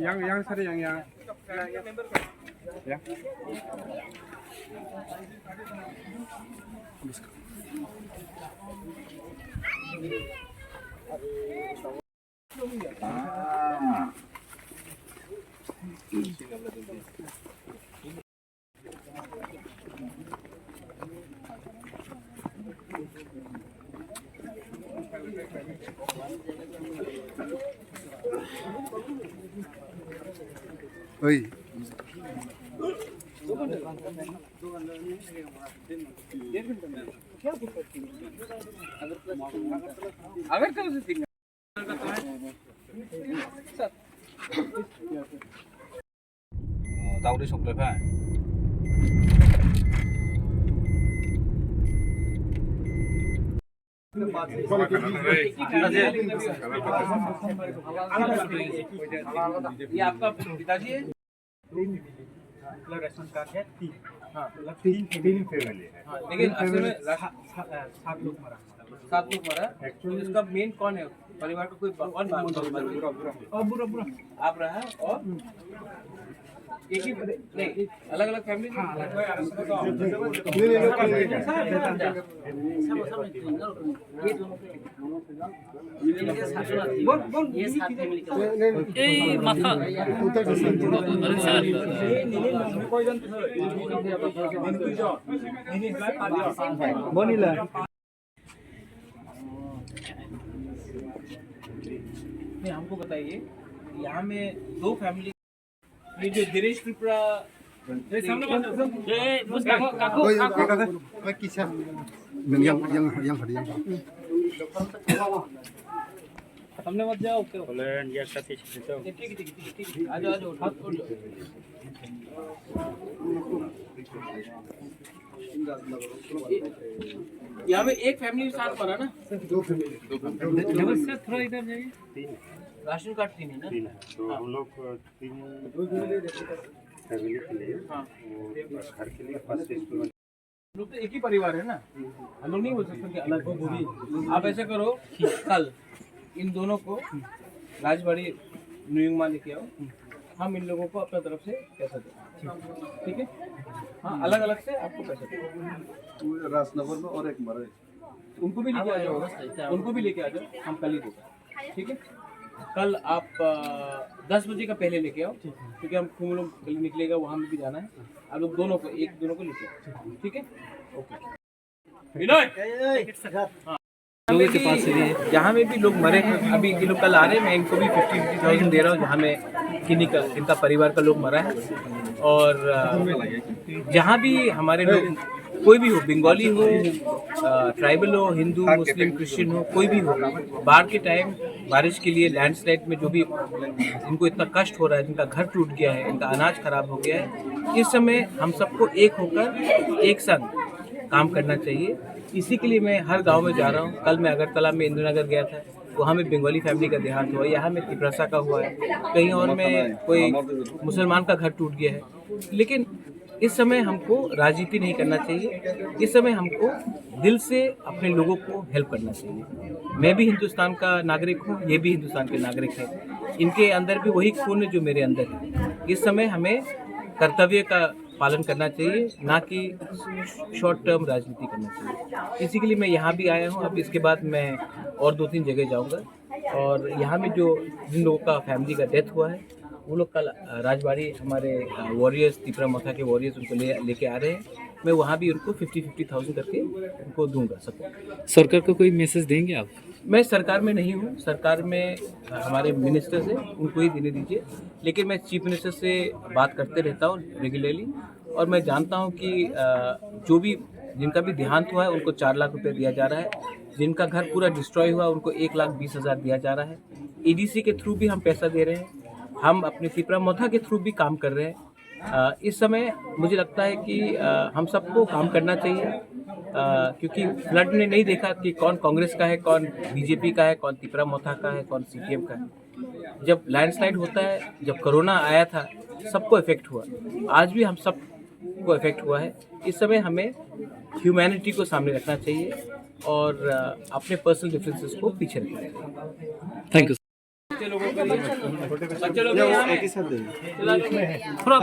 yang sari yang ya. Oi. अगर कल से तीन tao đi sụpเลยphải ये आपका पिताजी है मतलब रेशन कार्ड है तीन हाँ मतलब तीन फैमिली है हाँ, लेकिन असल में 7 लोग मरा 7 लोग मरा एक्चुअली इसका मेन कौन है परिवार का कोई कौन बुरा आप रहा है और एक ही नहीं अलग अलग फैमिली हमको बताइए यहाँ में 2 फैमिली ये जो दिनेश त्रिपुरा हमने मत जाओ ठीक आ जाओ हाथ खोल लो यहाँ में एक फैमिली साथ पड़ा ना 2 फैमिली थोड़ा इधर जाइए राशन कार्ड 3 है ना 3 है तो हम लोग 3 फैमिली के लिए घर के लिए फर्स्ट स्कूल लोग तो एक ही परिवार है ना हम लोग नहीं बोल सकते कि अलग हो बोली आप ऐसे करो कल इन दोनों को राजबाड़ी न्यूयॉर्क में लेके आओ हम इन लोगों को अपने तरफ से पैसा दें ठीक है हाँ अलग अलग से आपको पैसा दें राजनगर में और एक मरे उनको भी लेके आ जाओ हम कल ही देंगे ठीक है कल आप 10 बजे का पहले लेके आओ क्योंकि हम लोग निकलेगा वहाँ में भी जाना है आप लोग दोनों को लेके आओ ठीक है ओके लोगों के पास जहाँ में भी लोग मरे हैं अभी ये लोग कल आ रहे हैं मैं इनको भी 50,000 दे रहा हूँ जहाँ में किन्हीं का इनका परिवार का लोग मरा है और जहाँ भी हमारे लोग कोई भी हो बंगाली हो ट्राइबल हो हिंदू मुस्लिम क्रिश्चियन हो कोई भी हो बाढ़ के टाइम बारिश के लिए लैंडस्लाइड में जो भी इनको इतना कष्ट हो रहा है जिनका घर टूट गया है इनका अनाज खराब हो गया है इस समय हम सबको एक होकर एक संग काम करना चाहिए इसी के लिए मैं हर गांव में जा रहा हूं कल मैं अगरतला में इंद्रनगर गया था वहाँ में बंगाली फैमिली का देहांत हुआ यहाँ में तिपरासा का हुआ है कहीं और में कोई मुसलमान का घर टूट गया है लेकिन इस समय हमको राजनीति नहीं करना चाहिए इस समय हमको दिल से अपने लोगों को हेल्प करना चाहिए मैं भी हिंदुस्तान का नागरिक हूँ ये भी हिंदुस्तान के नागरिक हैं इनके अंदर भी वही खून है जो मेरे अंदर है इस समय हमें कर्तव्य का पालन करना चाहिए ना कि शॉर्ट टर्म राजनीति करना चाहिए इसी के लिए मैं यहाँ भी आया हूँ अब इसके बाद मैं और 2-3 जगह जाऊँगा और यहाँ में जो जिन लोगों का फैमिली का डेथ हुआ है वो लोग कल राजबाड़ी हमारे वॉरियर्स तिपरा मथा के वॉरियर्स उनको लेके आ रहे हैं मैं वहाँ भी उनको 50,000 करके उनको दूंगा सबको सरकार को कोई मैसेज देंगे आप मैं सरकार में नहीं हूँ सरकार में हमारे मिनिस्टर से उनको ही देने दीजिए लेकिन मैं चीफ मिनिस्टर से बात करते रहता हूँ रेगुलरली और मैं जानता हूँ कि जो भी जिनका भी देहांत हुआ है उनको 4 लाख रुपए दिया जा रहा है जिनका घर पूरा डिस्ट्रॉय हुआ उनको 1,20,000 दिया जा रहा है EDC के थ्रू भी हम पैसा दे रहे हैं हम अपने तिपरा मोथा के थ्रू भी काम कर रहे हैं इस समय मुझे लगता है कि हम सबको काम करना चाहिए क्योंकि फ्लड ने नहीं देखा कि कौन कांग्रेस का है कौन बीजेपी का है कौन तिपरा मोथा का है कौन CPM का है जब लैंडस्लाइड होता है जब कोरोना आया था सबको इफेक्ट हुआ आज भी हम सब को इफेक्ट हुआ है। इस समय हमें ह्यूमैनिटी को सामने रखना चाहिए और अपने पर्सनल डिफरेंसेस को पीछे रखना चाहिए। Thank you. बच्चे लोगों के लिए बच्चे लोग यहाँ में थोड़ा